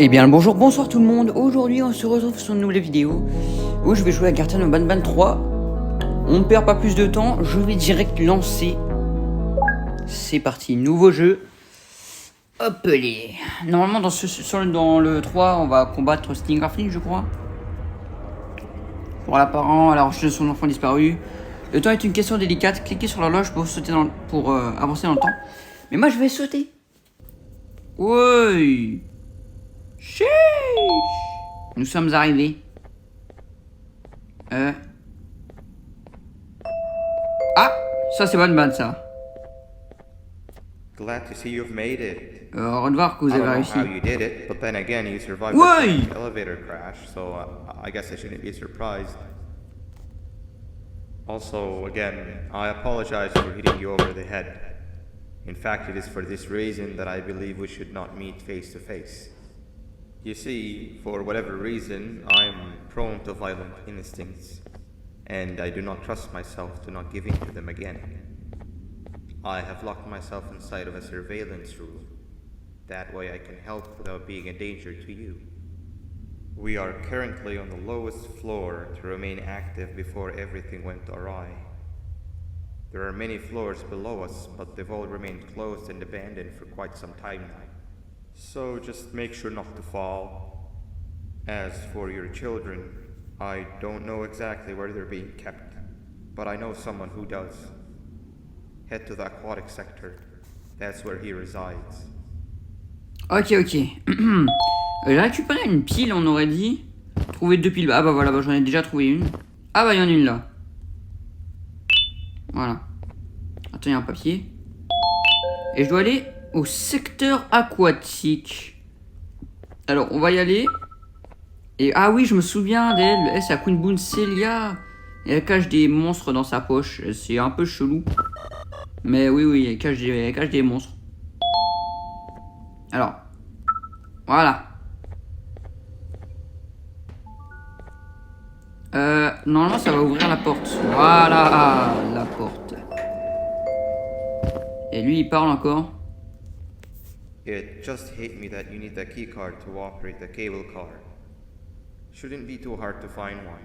Eh bien bonjour, bonsoir tout le monde. Aujourd'hui on se retrouve sur une nouvelle vidéo où je vais jouer à Garten of Banban 3. On ne perd pas plus de temps, je vais direct lancer. C'est parti, nouveau jeu. Hop les. Normalement dans le 3 on va combattre Stingerfling je crois. Pour l'apparent à la recherche de son enfant disparu. Le temps est une question délicate, cliquez sur l'horloge pour sauter pour avancer dans le temps. Mais moi je vais sauter. Ouais. Chiche. Nous sommes arrivés. Ah, ça c'est Banban ça. Glad to see you've made it. Au revoir que vous I don't avez know réussi. how you did it, but then again, you survived Why? the elevator crash, so I guess I shouldn't be surprised. Also, again, I apologize for hitting you over the head. In fact, it is for this reason that I believe we should not meet face to face. You see, for whatever reason, I'm prone to violent instincts, and I do not trust myself to not give in to them again. I have locked myself inside of a surveillance room. That way I can help without being a danger to you. We are currently on the lowest floor to remain active before everything went awry. There are many floors below us, but they've all remained closed and abandoned for quite some time now. So just make sure not to fall. As for your children, I don't know exactly where they're being kept, but I know someone who does. Head to the aquatic sector. That's where he resides. Ok. J'ai récupéré une pile, on aurait dit. Trouver 2 piles. Ah bah voilà, j'en ai déjà trouvé une. Ah bah il y en a une là. Voilà. Attends, il y a un papier. Et je dois aller au secteur aquatique. Alors, on va y aller. Et ah oui, je me souviens d'elle. C'est la Queen Boon Celia. Et elle cache des monstres dans sa poche. C'est un peu chelou. Mais oui, elle cache des monstres. Alors, voilà. Normalement, ça va ouvrir la porte. Voilà, la porte. Et lui, il parle encore. It just hit me that you need a keycard to operate the cable car. Shouldn't be too hard to find one.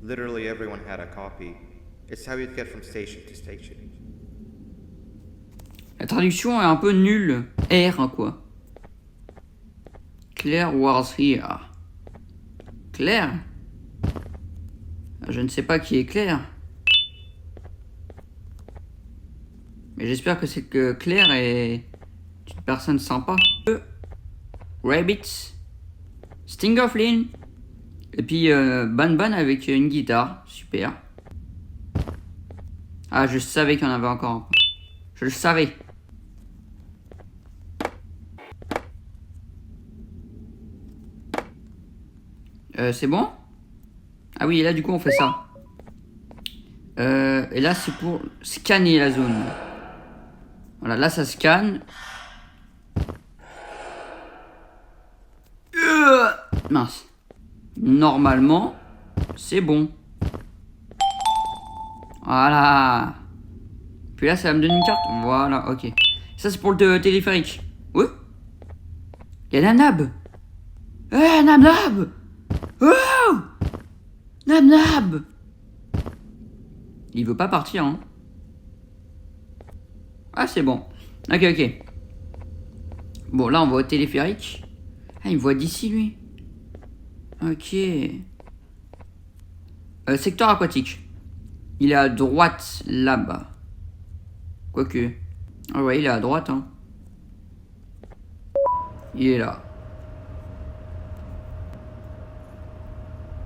Literally everyone had a copy. It's how you'd get from station to station. La traduction est un peu nulle. R, quoi. Claire was here. Claire? Je ne sais pas qui est Claire. Mais j'espère que c'est que Claire est une personne sympa. Rabbit. Stingerfling. Et puis Banban avec une guitare. Super. Ah, je savais qu'il y en avait encore un. Je le savais. C'est bon? Ah oui, et là du coup on fait ça. Et là c'est pour scanner la zone. Voilà, là ça scanne. Mince. Normalement, c'est bon. Voilà. Puis là ça va me donner une carte. Voilà, ok. Ça c'est pour le téléphérique. Oui. Il y a Nab. Nab. Oh, Nab. Il veut pas partir, hein. Ah, c'est bon. Ok. Bon, là, on va au téléphérique. Ah, il me voit d'ici, lui. Ok. Secteur aquatique. Il est à droite, là-bas. Quoique. Ah ouais, il est à droite, hein. Il est là.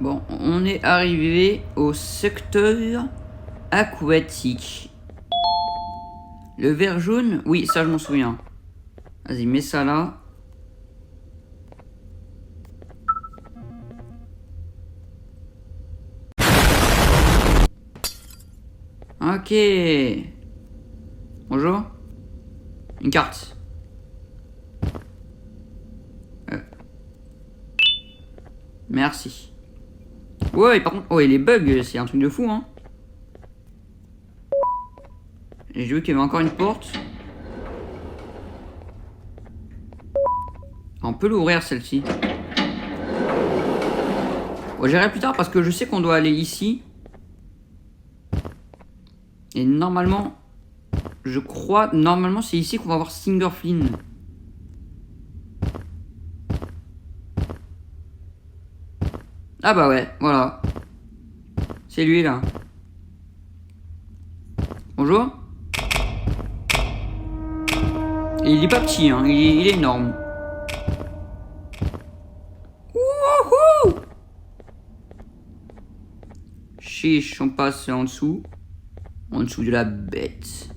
Bon, on est arrivé au secteur aquatique. Le verre jaune, oui, ça je m'en souviens. Vas-y, mets ça là. Ok. Bonjour. Une carte. Merci. Ouais, par contre, les bugs, c'est un truc de fou, hein. J'ai vu qu'il y avait encore une porte. On peut l'ouvrir celle-ci. Bon, j'irai plus tard parce que je sais qu'on doit aller ici. Et normalement, je crois, normalement c'est ici qu'on va voir Stinger Flynn. Ah bah ouais, voilà. C'est lui là. Bonjour. Et il est pas petit, hein, il est énorme. Wouhou! Chiche, on passe en dessous. En dessous de la bête.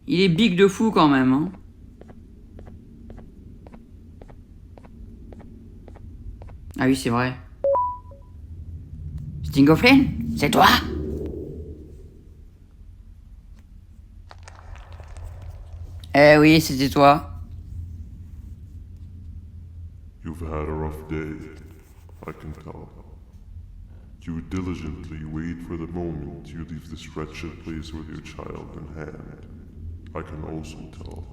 Il est big de fou quand même, hein. Ah oui, c'est vrai. Stinger Flynn, c'est toi? Eh oui, c'était toi. You've had a rough day, I can tell. You diligently wait for the moment you leave this wretched place with your child in hand. I can also tell.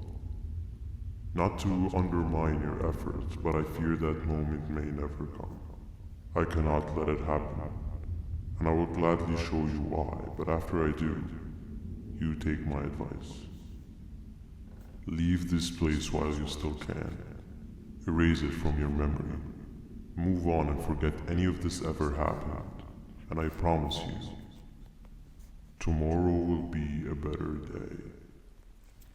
Not to undermine your efforts, but I fear that moment may never come. I cannot let it happen, and I will gladly show you why, but after I do, you take my advice. Leave this place while you still can. Erase it from your memory. Move on and forget any of this ever happened. And I promise you, tomorrow will be a better day.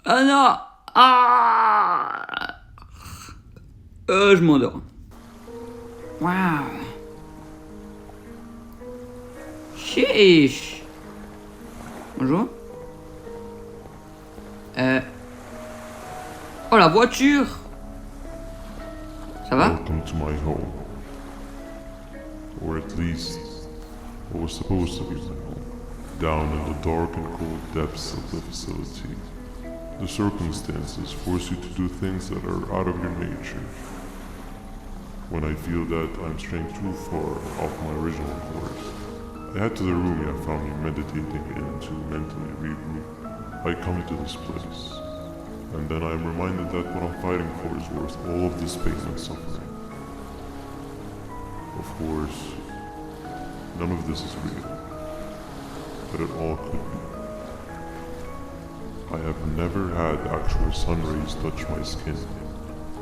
Ah non! Ah! Je m'endors. Waouh! Chiche! Bonjour. Oh la voiture! Ça va? Welcome to my home. Or at least, what was supposed to be my home. Down in the dark and cold depths of the facility. The circumstances force you to do things that are out of your nature. When I feel that I'm straying too far off my original course, I head to the room I found you meditating in to mentally regroup. I come to this place, and then I am reminded that what I'm fighting for is worth all of this pain and suffering. Of course, none of this is real, but it all could be. I have never had actual sun rays touch my skin.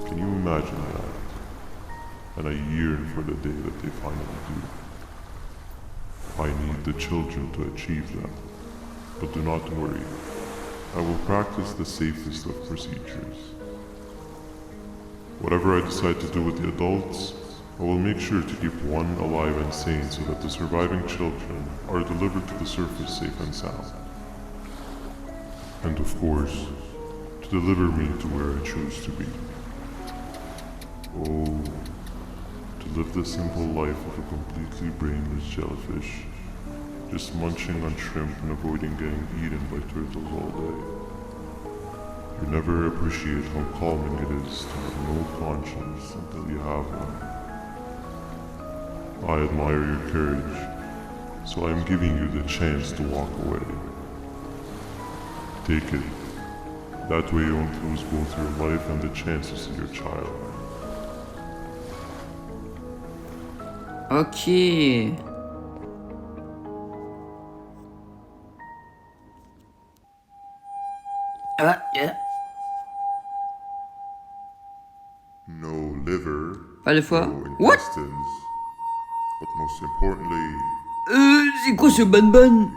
Can you imagine that? And I yearn for the day that they finally do. I need the children to achieve that. But do not worry. I will practice the safest of procedures. Whatever I decide to do with the adults, I will make sure to keep one alive and sane so that the surviving children are delivered to the surface safe and sound. And of course, to deliver me to where I choose to be. Oh, to live the simple life of a completely brainless jellyfish, just munching on shrimp and avoiding getting eaten by turtles all day. You never appreciate how calming it is to have no conscience until you have one. I admire your courage, so I am giving you the chance to walk away. Take it. That way you won't lose both your life and the chances of your child. Ok. No liver, Pas de fois. no What? intestines, but most importantly, C'est quoi ce ban-ban?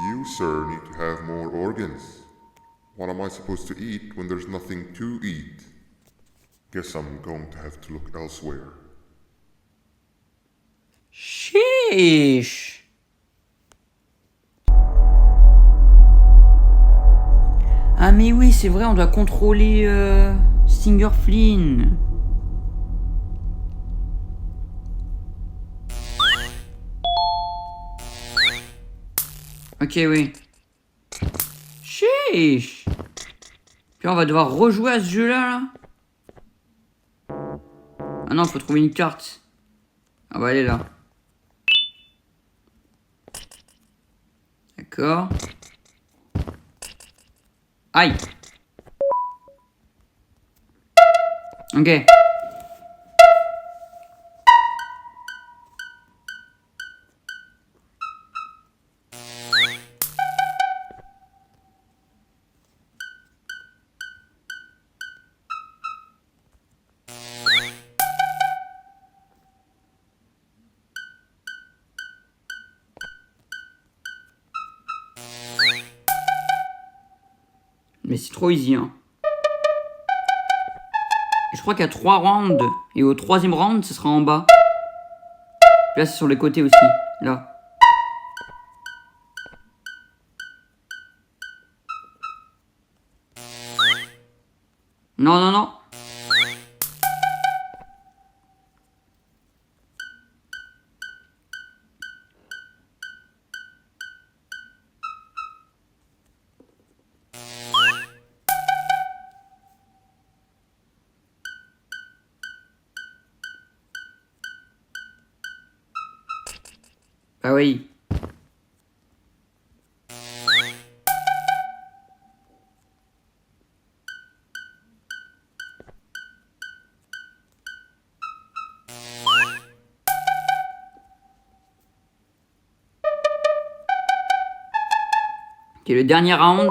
you, sir, need to have more organs. What am I supposed to eat when there's nothing to eat? Guess I'm going to have to look elsewhere. Chiche. Ah mais oui, c'est vrai, on doit contrôler Stinger Flynn. Ok, oui. Chiche. Puis on va devoir rejouer à ce jeu-là, là. Ah non, faut trouver une carte. Ah bah elle est là. D'accord. Aïe. Ok. Mais c'est trop easy, hein. Et je crois qu'il y a 3 rounds. Et au 3e round, ce sera en bas. Puis là, c'est sur les côtés aussi. Là. Non, non, non. Ah oui. Ok, le dernier round.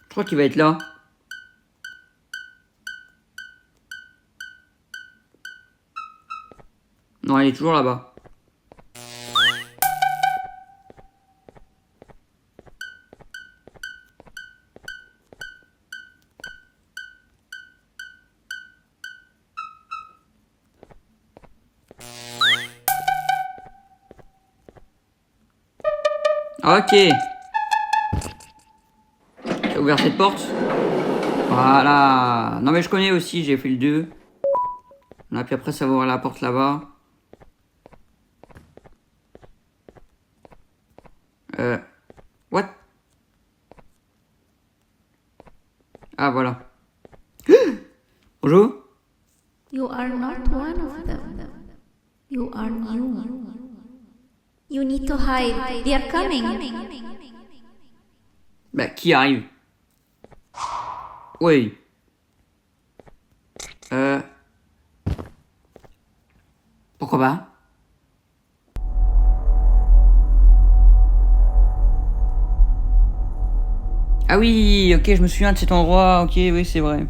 Je crois qu'il va être là. Non, il est toujours là-bas. Ok. J'ai ouvert cette porte. Voilà. Non mais je connais aussi, j'ai fait le 2. Là, puis après ça va ouvrir la porte là-bas. What? Ah voilà. Bonjour. You are not one of them. You are new. You need to hide. They are coming. Bah qui arrive? Oui. Pourquoi pas? Ah oui, ok, je me souviens de cet endroit, ok, oui, c'est vrai.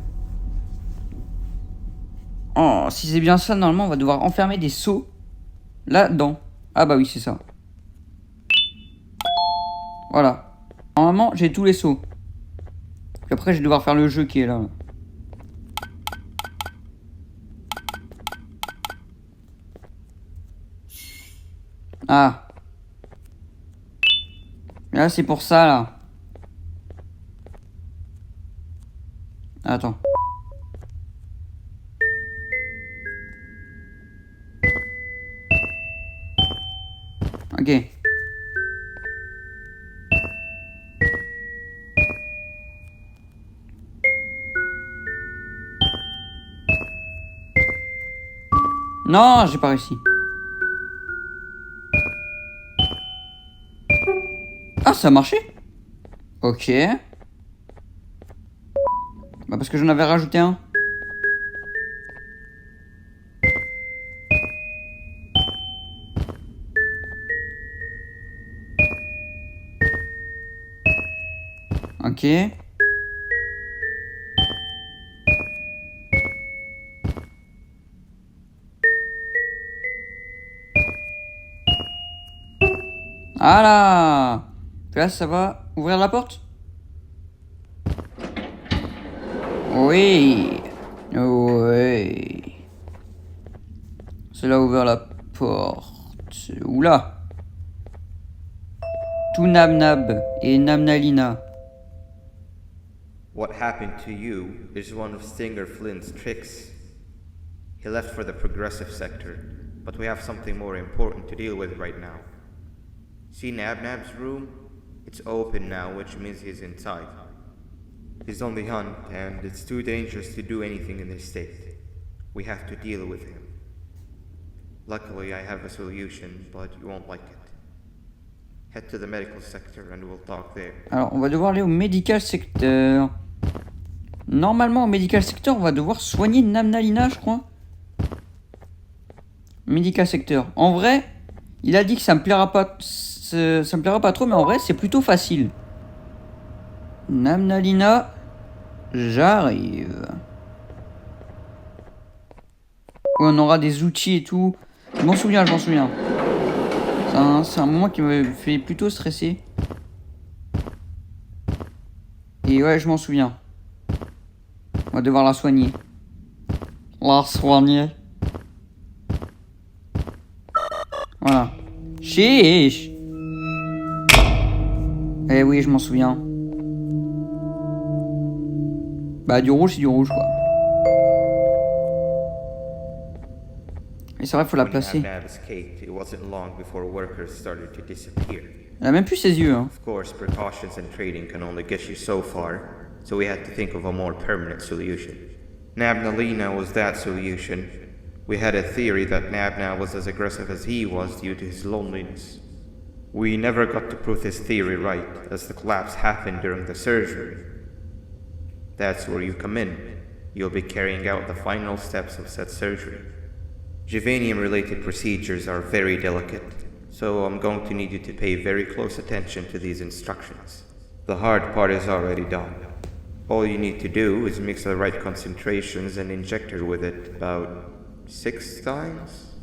Oh, si c'est bien ça, normalement, on va devoir enfermer des seaux là-dedans. Ah bah oui, c'est ça. Voilà. Normalement, j'ai tous les seaux. Puis après, je vais devoir faire le jeu qui est là. Ah. Là, c'est pour ça, là. Attends. Ok. Non, j'ai pas réussi. Ah, ça a marché? Ok. Bah parce que j'en avais rajouté un. Ok. Voilà. Puis là, ça va ouvrir la porte? Oui. Oui. Cela a ouvert la porte. Oula. Tout Nab et Namnalina. What happened to you is one of Stinger Flynn's tricks. He left for the progressive sector, but we have something more important to deal with right now. See Nabnab's room? It's open now, which means he's inside. He's on the hunt, and it's too dangerous to do anything in this state. We have to deal with him. Luckily, I have a solution, but you won't like it. Head to the medical sector and we'll talk there. Alors, on va devoir aller au medical sector. Normalement, au medical sector, on va devoir soigner Namnalina, je crois. Medical sector. En vrai, il a dit que ça me plaira pas trop, mais en vrai, c'est plutôt facile. Namnalina, j'arrive. Ouais, on aura des outils et tout. Je m'en souviens. C'est un moment qui me fait plutôt stresser. Et ouais, je m'en souviens. On va devoir la soigner. Voilà. Chiche. Eh oui, je m'en souviens. Bah, du rouge, c'est du rouge, quoi. Et c'est vrai, faut la placer. Nab escaped, it wasn't long before workers started to disappear. Elle a même plus ses yeux, hein. Of course, precautions and trading can only get you so far, so we had to think of a more permanent solution. Nabnalina was that solution. We had a theory that Nabna was as aggressive as he was due to his loneliness. We never got to prove this theory right, as the collapse happened during the surgery. That's where you come in. You'll be carrying out the final steps of said surgery. Juvanium-related procedures are very delicate, so I'm going to need you to pay very close attention to these instructions. The hard part is already done. All you need to do is mix the right concentrations and inject her with it about 6 times?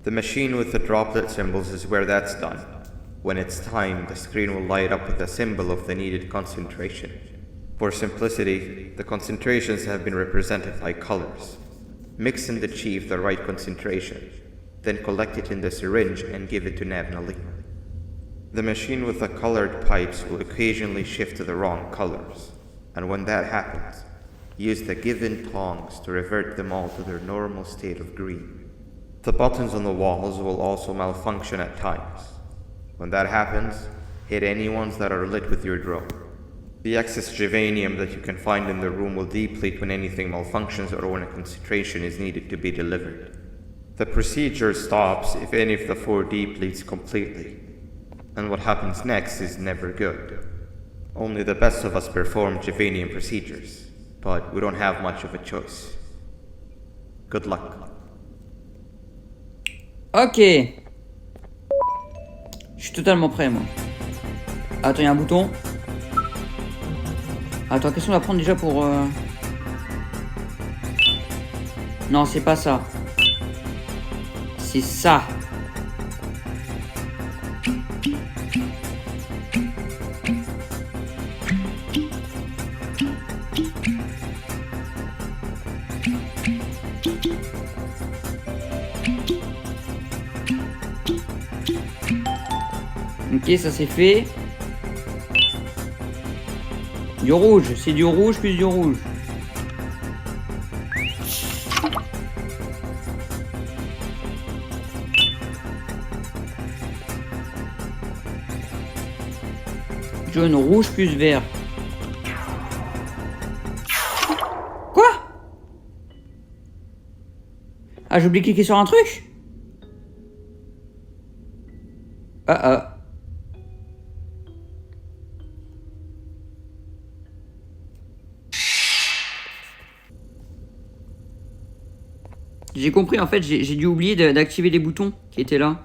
The machine with the droplet symbols is where that's done. When it's timed, the screen will light up with the symbol of the needed concentration. For simplicity, the concentrations have been represented by colors. Mix and achieve the right concentration, then collect it in the syringe and give it to Nabnalina. The machine with the colored pipes will occasionally shift to the wrong colors, and when that happens, use the given tongs to revert them all to their normal state of green. The buttons on the walls will also malfunction at times. When that happens, hit any ones that are lit with your drone. The excess Juvanium that you can find in the room will deplete when anything malfunctions or when a concentration is needed to be delivered. The procedure stops if any of the 4 depletes completely, and what happens next is never good. Only the best of us perform Juvanium procedures, but we don't have much of a choice. Good luck. Ok. Je suis totalement prêt, moi. Attends, il y a un bouton. Attends, qu'est-ce qu'on va prendre déjà pour... Non, c'est pas ça. C'est ça. Ok, ça c'est fait. Du rouge, c'est du rouge plus du rouge. Jaune, rouge plus vert. Quoi? Ah, j'ai oublié de cliquer sur un truc? Ah. J'ai compris, en fait, j'ai dû oublier d'activer les boutons qui étaient là.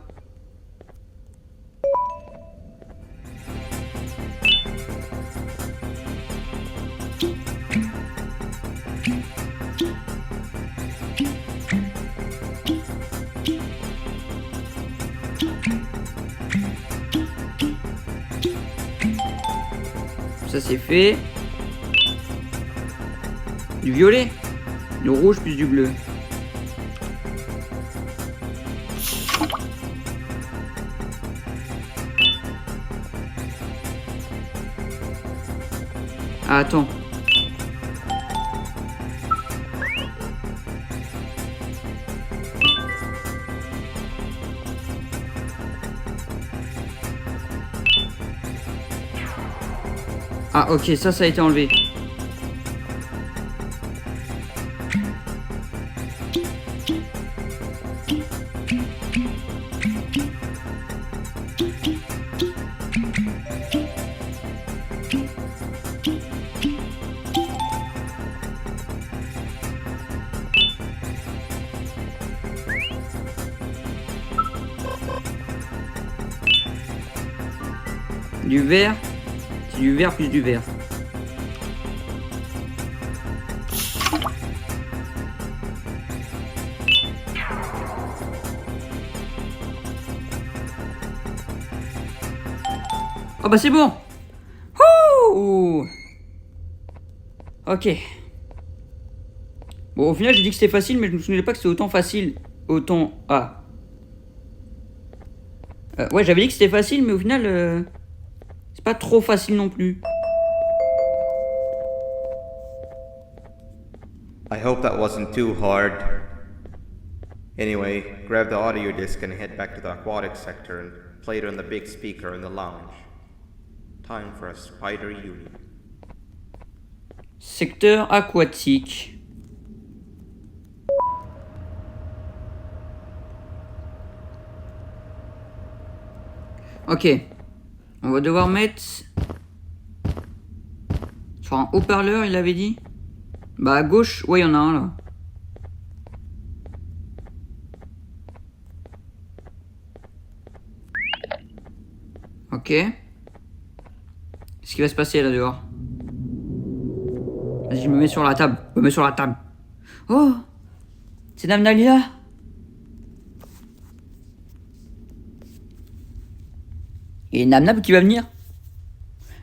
Ça c'est fait. Du violet. Du rouge plus du bleu. Ah, attends. Ah ok, ça a été enlevé. Du vert. C'est du vert plus du vert. Oh bah c'est bon. Ouh. Ok. Bon au final j'ai dit que c'était facile mais je me souvenais pas que c'était autant facile. Autant... Ah. Ouais j'avais dit que c'était facile mais au final... C'est pas trop facile non plus. I hope that wasn't too hard. Anyway, grab the audio disc and head back to the aquatic sector and play it on the big speaker in the lounge. Time for a spider union. Secteur aquatique. Ok. On va devoir mettre... Sur un haut-parleur, il avait dit. Bah à gauche, ouais, il y en a un là. Ok. Qu'est-ce qui va se passer là dehors? Vas-y, je me mets sur la table. Je me mets sur la table. Oh! C'est Dame Dahlia! Et Nam Nam qui va venir?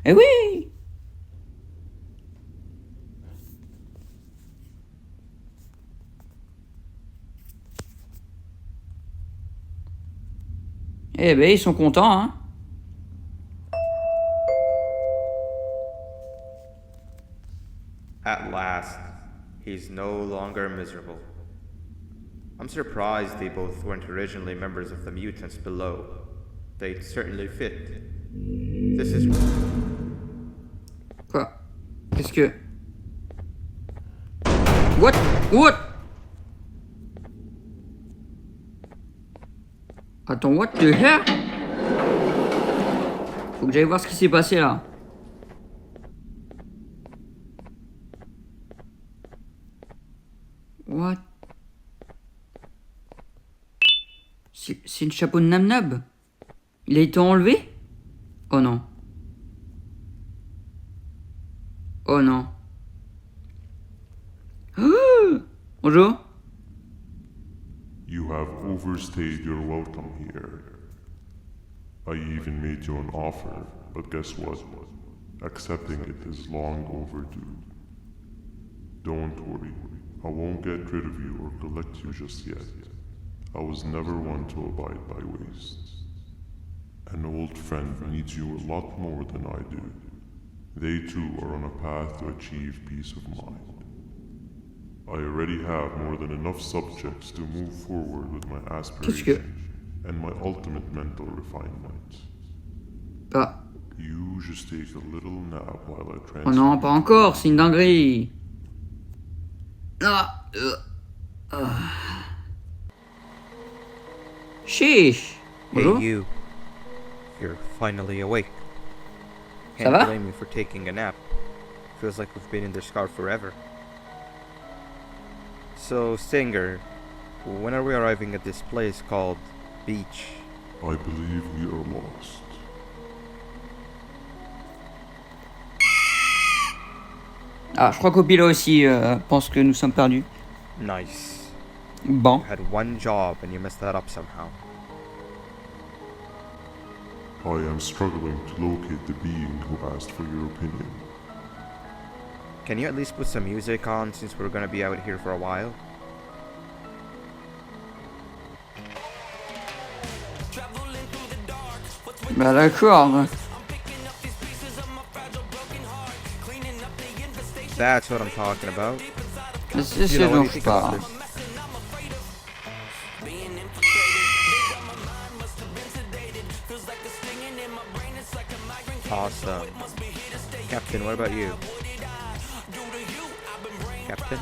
Eh oui! Eh ben, ils sont contents, hein? At last, he's no longer miserable. I'm surprised they both weren't originally members of the mutants below. They'd certainly fit. This is... Quoi? Qu'est-ce que... What? What? Attends, what the hell? Faut que j'aille voir ce qui s'est passé là. What? C'est le chapeau de Nam Nam. Il a été enlevé? Oh non. Oh non. Bonjour. You have overstayed your welcome here. I even made you an offer, but guess what? Accepting it is long overdue. Don't worry, I won't get rid of you or collect you just yet. I was never one to abide by wastes. An old friend needs you a lot more than I do. They too are on a path to achieve peace of mind. I already have more than enough subjects to move forward with my aspirations and my ultimate mental refinement. Ah. You just take a little nap while I transfer. Oh non, pas encore, c'est une dinguerie. Ah. Chiche. Bonjour. Hey you. You're finally awake. Ça Can't va? blame you for taking a nap. Feels like we've been in this car forever. So, Stinger, when are we arriving at this place called Beach? I believe we are lost. Ah, je crois qu'Opila aussi pense que nous sommes perdus. Nice. Bon. You had one job and you messed that up somehow. I am struggling to locate the being who asked for your opinion. Can you at least put some music on since we're gonna be out here for a while? Bah d'accord. That's what I'm talking about. C'est You ce know, what do dont you je think about parle. this? Awesome. Captain, what about you? Captain?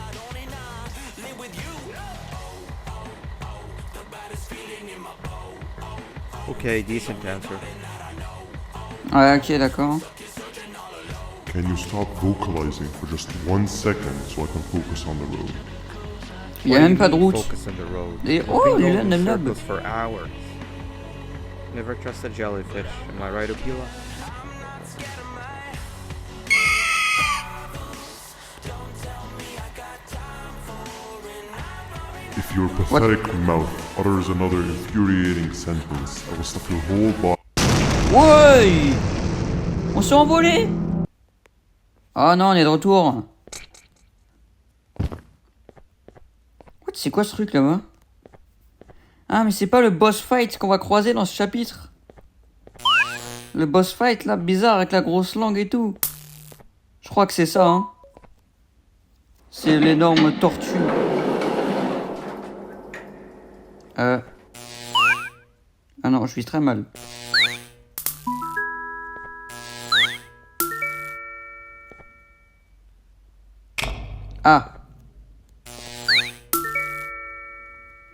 Okay, decent answer. Ouais, ok, d'accord. Can you stop vocalizing for just 1 second so I can focus on the road? Il y a What do même you pas de mean, route. Focus on the road. Et We've oh, been il est going là, in Nab. circles for hours. Never trust a jellyfish. Am I right, Opila? If your pathetic mouth utters another infuriating sentence, I will stuff your whole body. Ouais! On s'est envolé? Ah non, on est de retour. What, c'est quoi ce truc là-bas? Ah, mais c'est pas le boss fight qu'on va croiser dans ce chapitre. Le boss fight là, bizarre, avec la grosse langue et tout. Je crois que c'est ça, hein. C'est l'énorme tortue. Ah non, je vis très mal. Ah.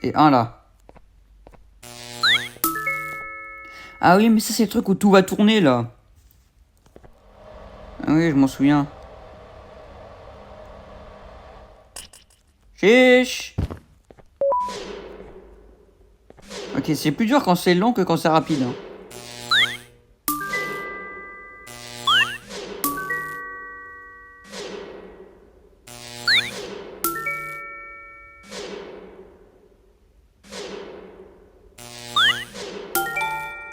Et un là. Ah oui, mais ça c'est le truc où tout va tourner là. Ah oui, je m'en souviens. Chiche. Ok, c'est plus dur quand c'est long que quand c'est rapide. Hein.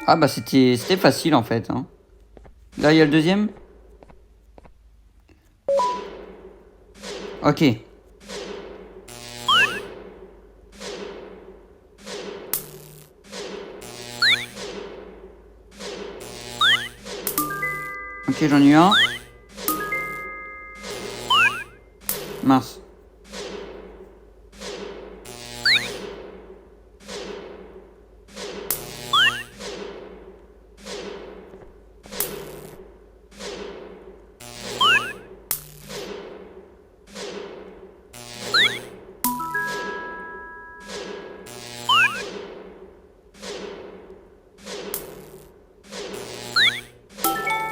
Ah bah c'était facile en fait. Hein. Là il y a le deuxième. Ok. Ok, j'en ai eu un. Mince.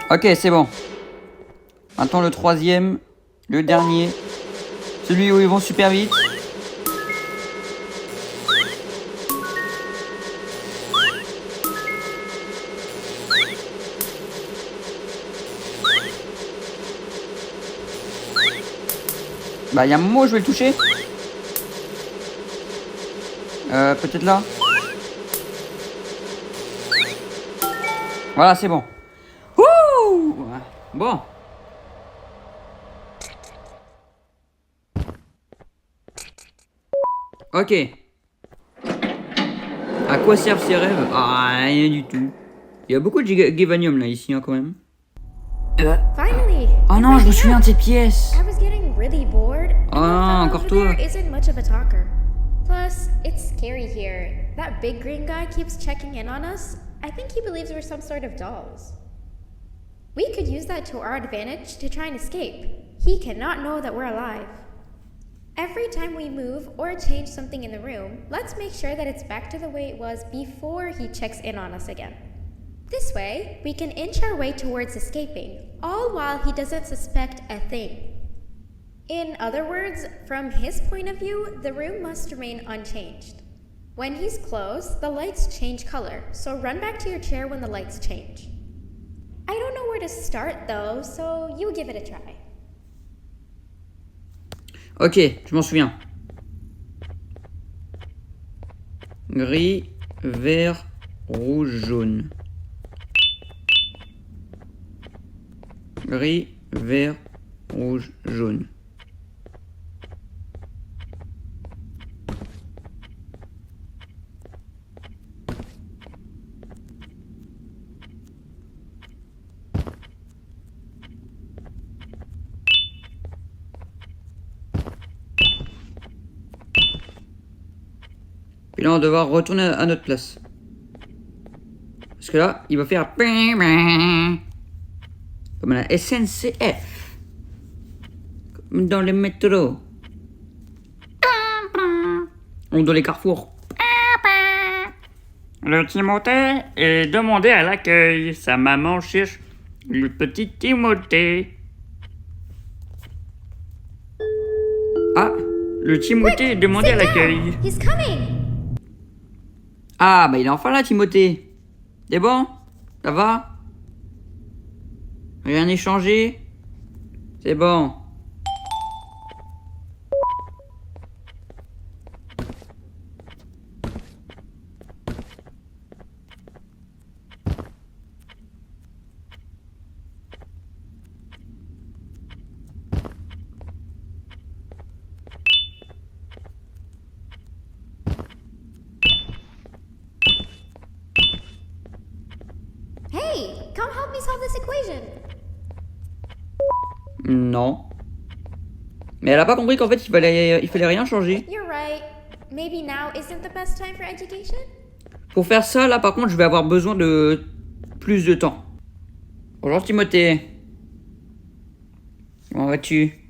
Ok, c'est bon. Maintenant le troisième, le dernier, celui où ils vont super vite. Bah il y a un moment où je vais le toucher. Peut-être là. Voilà, c'est bon. Ouh! Bon. Ok. À quoi servent ces rêves? Ah, rien du tout. Il y a beaucoup de Gevanium là ici hein, quand même. Finally! Oh non, je me souviens de cette pièce. I was getting really bored. And Oh the non, fellow encore over toi. there isn't much of a talker. Plus, it's scary here. That big green guy keeps checking in on us. I think he believes we're some sort of dolls. We could use that to our advantage to try and escape. He cannot know that we're alive. Every time we move or change something in the room, let's make sure that it's back to the way it was before he checks in on us again. This way, we can inch our way towards escaping, all while he doesn't suspect a thing. In other words, from his point of view, the room must remain unchanged. When he's close, the lights change color, so run back to your chair when the lights change. I don't know where to start though, so you give it a try. Ok, je m'en souviens. Gris, vert, rouge, jaune. Gris, vert, rouge, jaune. Et là, on va devoir retourner à notre place. Parce que là, il va faire... Comme la SNCF. Comme dans les métros. Ou dans les carrefours. Le Timothée est demandé à l'accueil. Sa maman cherche le petit Timothée. Ah, le Timothée est demandé à Sit l'accueil. down. He's coming. Ah, bah il est enfin là, Timothée. C'est bon? Ça va? Rien n'est changé? C'est bon. Hey, come help me solve this equation. Non. Mais elle a pas compris qu'en fait il fallait rien changer. You're right. Maybe now isn't the best time for education? Pour faire ça, là par contre, je vais avoir besoin de plus de temps. Bonjour Timothée. Comment vas-tu?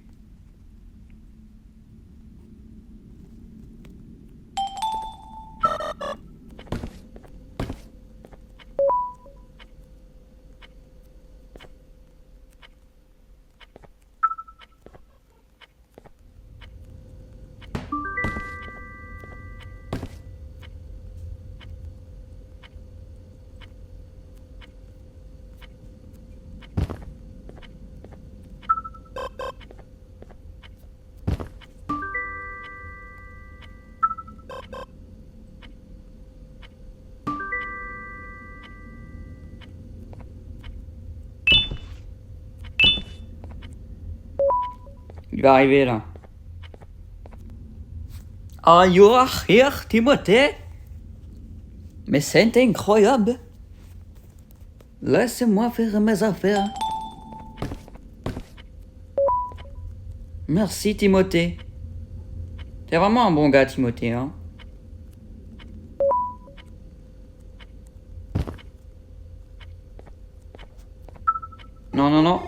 Il va arriver là. Are you here, Timothée? Mais c'est incroyable. Laissez-moi faire mes affaires. Merci, Timothée. T'es vraiment un bon gars, Timothée, hein? Non, non, non.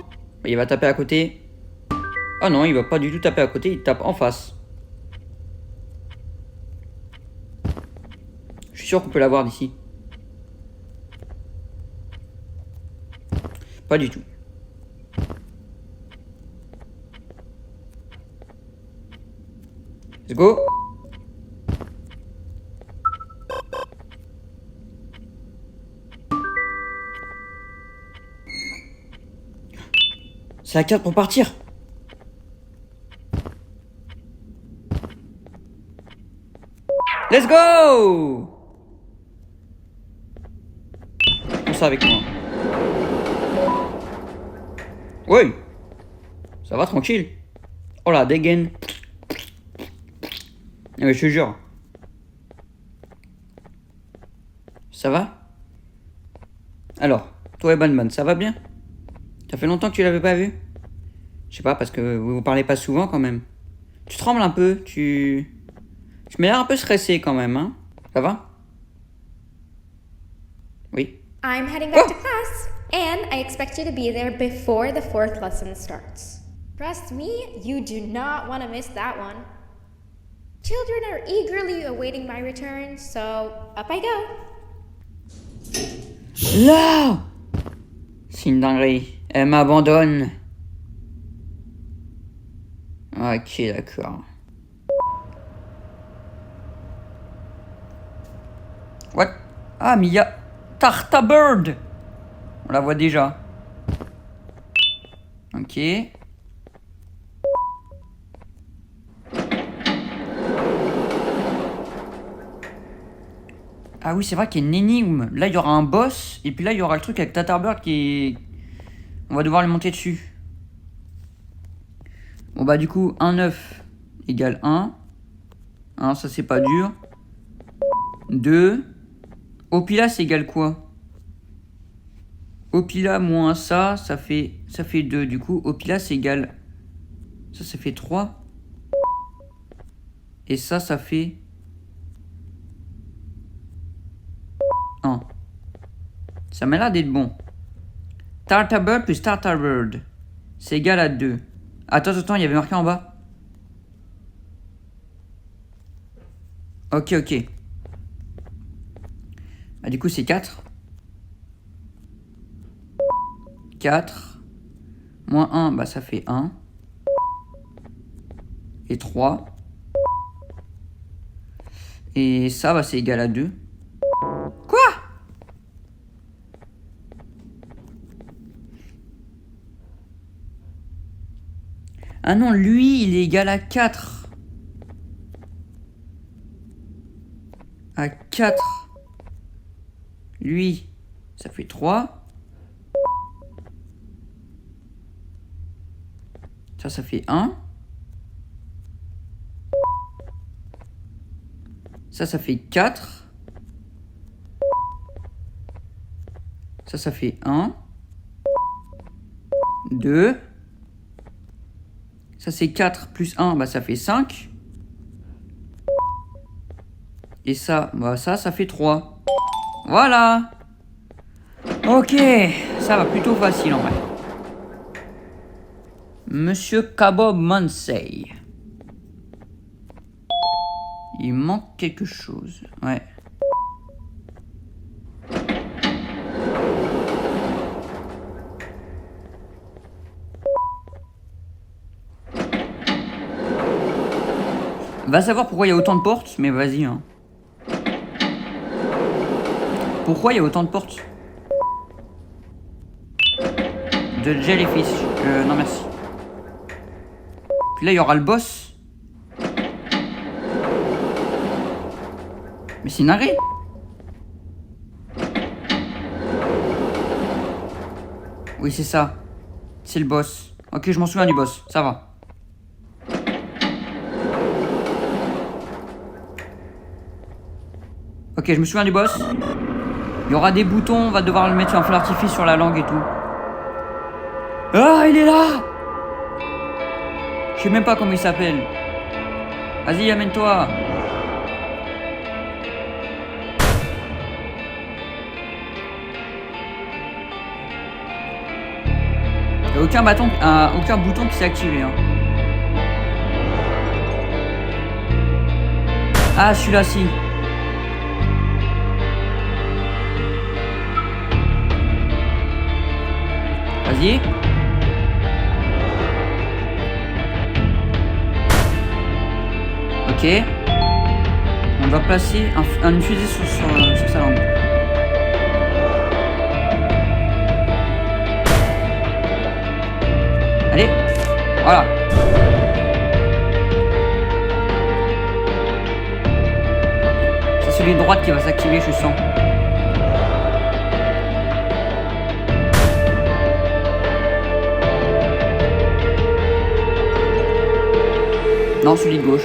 Il va taper à côté. Ah non, il va pas du tout taper à côté, il tape en face. Je suis sûr qu'on peut l'avoir d'ici. Pas du tout. Let's go. C'est la carte pour partir. Let's go! Prends ça avec moi. Oui. Ça va tranquille. Oh la dégaine. Mais je te jure. Ça va? Alors, toi et Banban, ça va bien? Ça fait longtemps que tu l'avais pas vu? Je sais pas, parce que vous parlez pas souvent quand même. Tu trembles un peu, tu m'as l'air un peu stressé quand même, hein? Ça va? Oui. I'm heading back to class, and I expect you to be there before the 4th lesson starts. Trust me, you do not want to miss that one. Children are eagerly awaiting my return, so up I go. Là! C'est une dinguerie. Elle m'abandonne. Ok, d'accord. What? Ah, mais il y a Tarta Bird. On la voit déjà. Ok. Ah oui, c'est vrai qu'il y a une énigme. Là, il y aura un boss. Et puis là, il y aura le truc avec Tartar Bird qui est... On va devoir le monter dessus. Bon bah du coup, 1 9 égale 1. 1, ça c'est pas dur. 2. Opila, c'est égal quoi? Opila moins ça, ça fait 2. Du coup, Opila, c'est égal... Ça fait 3. Et ça fait... 1. Ça m'a l'air d'être bon. Tartarbird plus Tartarbird. C'est égal à 2. Attends, il y avait marqué en bas. Ok. Bah, du coup, c'est 4. 4. Moins 1, bah ça fait 1. Et 3. Et ça, bah c'est égal à 2. Quoi? Ah non, lui, il est égal à 4. À 4. Lui, ça fait 3. Ça fait 1. Ça fait 4. Ça fait 1. 2. Ça c'est 4 plus 1, bah ça fait 5. Et ça, bah ça fait 3. Voilà. Ok, ça va plutôt facile en vrai. Monsieur Kabob Mansei. Il manque quelque chose. Ouais. Va savoir pourquoi il y a autant de portes, mais vas-y. Hein. Pourquoi il y a autant de portes? De Jellyfish. Non merci. Puis là, il y aura le boss. Mais c'est une arrêt. Oui, c'est ça. C'est le boss. Ok, je m'en souviens du boss. Ça va. Ok, je me souviens du boss. Il y aura des boutons. On va devoir le mettre en feu d'artifice sur la langue et tout. Ah, il est là! Je sais même pas comment il s'appelle. Vas-y, amène-toi. Il n'y a aucun bouton qui s'est activé. Hein. Ah, celui-là, si. Vas-y. Ok. On va placer une fusée sur sa langue. Allez. Voilà. C'est celui de droite qui va s'activer, je sens. Non, celui de gauche.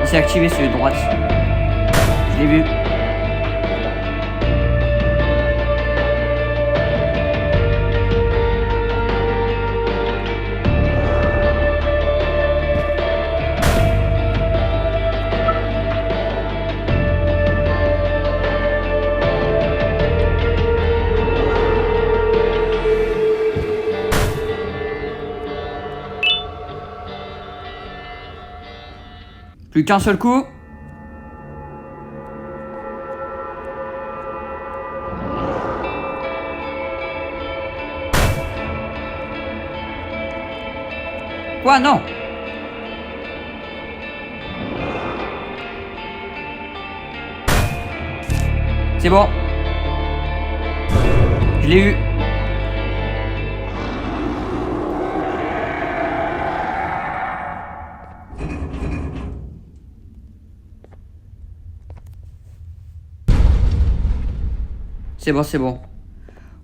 C'est activé celui de droite. Je l'ai vu. Plus qu'un seul coup. Quoi? Non. C'est bon. Je l'ai eu. C'est bon, c'est bon.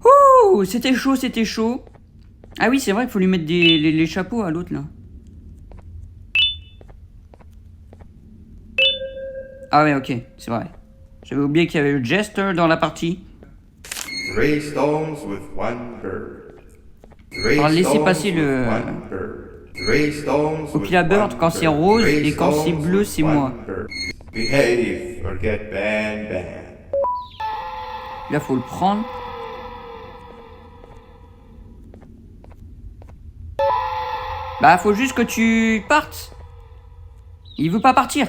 Ouh, c'était chaud, c'était chaud. Ah oui, c'est vrai qu'il faut lui mettre les chapeaux à l'autre, là. Ah ouais, ok, c'est vrai. J'avais oublié qu'il y avait le Jester dans la partie. 3 stones with 1 bird. Alors, laissez passer le... Opila Bird quand c'est rose et quand c'est bleu, c'est moi. Behave or get banned. Là, faut le prendre. Bah, faut juste que tu partes. Il veut pas partir.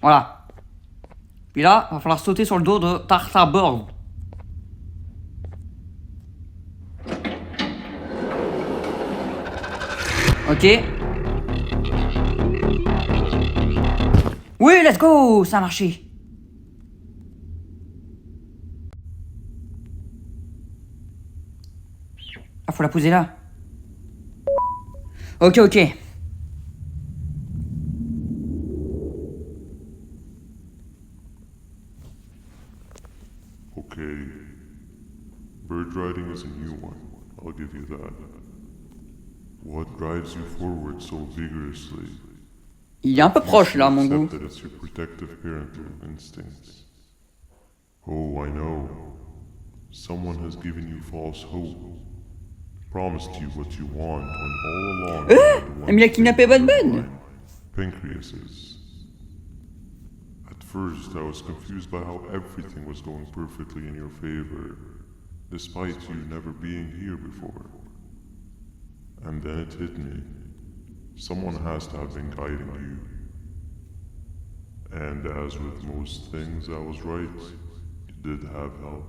Voilà. Puis là, va falloir sauter sur le dos de Tartarbird. Ok. Oui, let's go, ça a marché. Ah, faut la poser là. Ok, ok. Okay. Bird riding is a new one, I'll give you that. What drives you forward so vigorously? Il est un peu proche là, mon goût. Accept that it's your protective parental instincts. Oh, I know. Someone has given you false hope. Promised you what you want when all along. Mais il a kidnappé Bon Bon. Pancreases. At first, I was confused by how everything was going perfectly in your favor, despite you never being here before. And then it hit me. Someone has to have been guiding you. And as with most things, I was right. You did have help.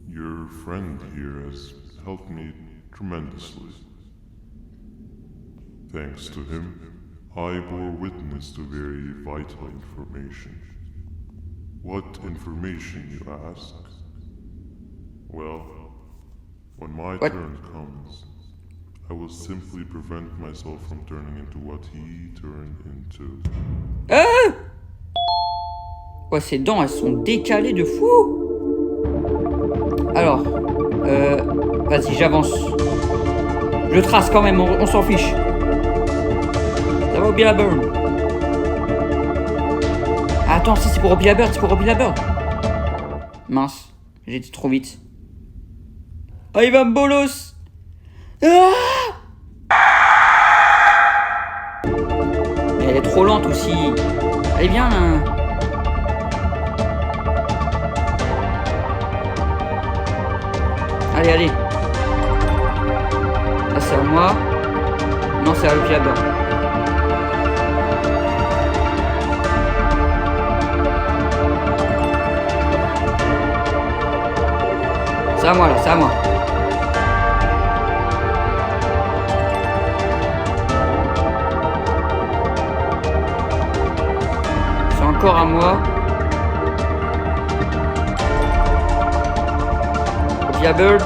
Your friend here has helped me tremendously. Thanks to him, I bore witness to very vital information. What information, you ask? Well, when my turn comes, I will simply prevent myself from turning into what he turned into. Ah! Ouais, ses dents, elles sont décalées de fou. Alors, vas-y, j'avance. Je trace quand même, on s'en fiche. Ça va, Opila Bird. Ah, attends, si c'est pour Opila Bird, c'est pour Opila Bird. Mince, j'ai été trop vite. Ah, il va me bolos. Ah! Mais elle est trop lente aussi. Allez, viens là. Allez, allez. Là, c'est à moi. Non, c'est à Opila Bird. C'est à moi là, c'est à moi. C'est encore à moi. Opila Bird.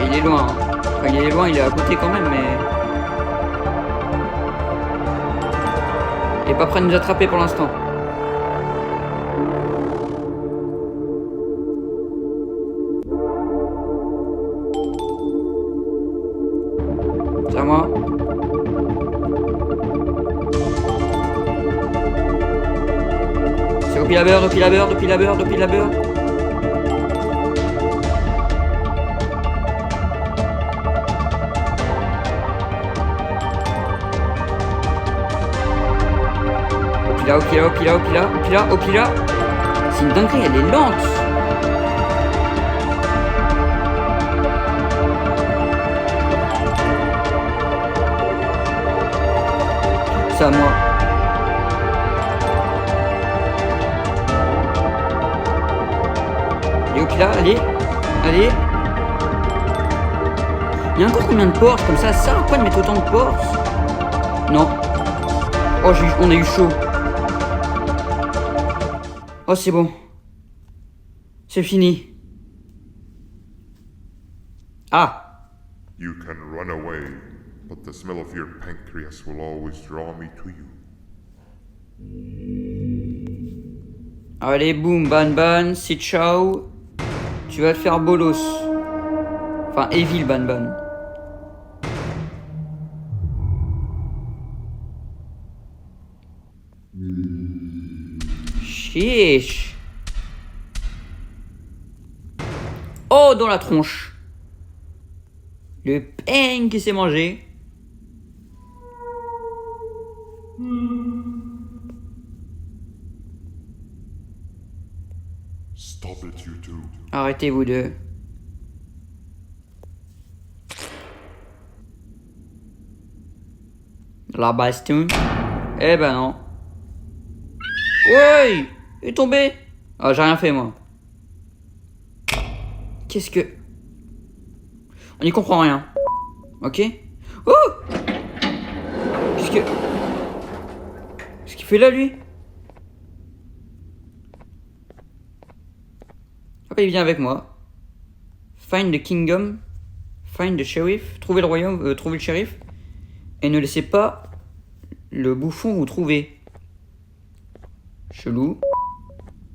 Il est loin. Hein. Enfin, il est loin, il est à côté quand même, mais... Il est pas prêt de nous attraper pour l'instant. C'est à moi. C'est Opila Bird, Opila Bird, Opila Bird, Opila Bird. Opila. C'est une dinguerie, elle est lente. C'est à moi. Et Opila, allez. Il y a encore combien de portes comme ça? Ça sert à quoi de mettre autant de portes? Non. Oh, on a eu chaud. Oh, c'est bon. C'est fini. Ah. You can run away, but the smell of your pancreas will always draw me to you. Allez, boum, Ban, c'est ciao. Tu vas te faire bolos. Enfin, Evil Ban. Chiche. Oh, dans la tronche. Le pain qui s'est mangé. Stop it, you two. Arrêtez vous deux. La baston. Eh ben non. Ouais, il est tombé. Ah, j'ai rien fait moi. Qu'est-ce que... On n'y comprend rien. Ok. Oh, qu'est-ce qu'il fait là lui? Hop, il vient avec moi. Find the kingdom. Find the sheriff. Trouvez le royaume, trouvez le shérif. Et ne laissez pas le bouffon vous trouver. Chelou.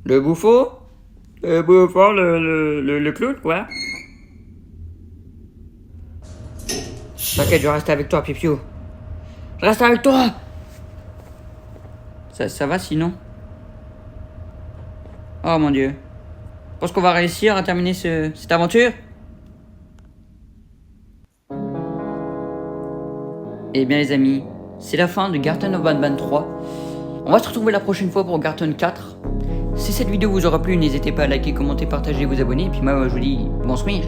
Le bouffon? Le bouffon, le clown, quoi. T'inquiète, je reste avec toi, Pipio. Je reste avec toi. Ça va sinon? Oh mon dieu. Je pense qu'on va réussir à terminer cette aventure. Eh bien les amis, c'est la fin de Garten of Banban 3. On va se retrouver la prochaine fois pour Garten 4. Si cette vidéo vous aura plu, n'hésitez pas à liker, commenter, partager, vous abonner. Et puis moi je vous dis bonsoir.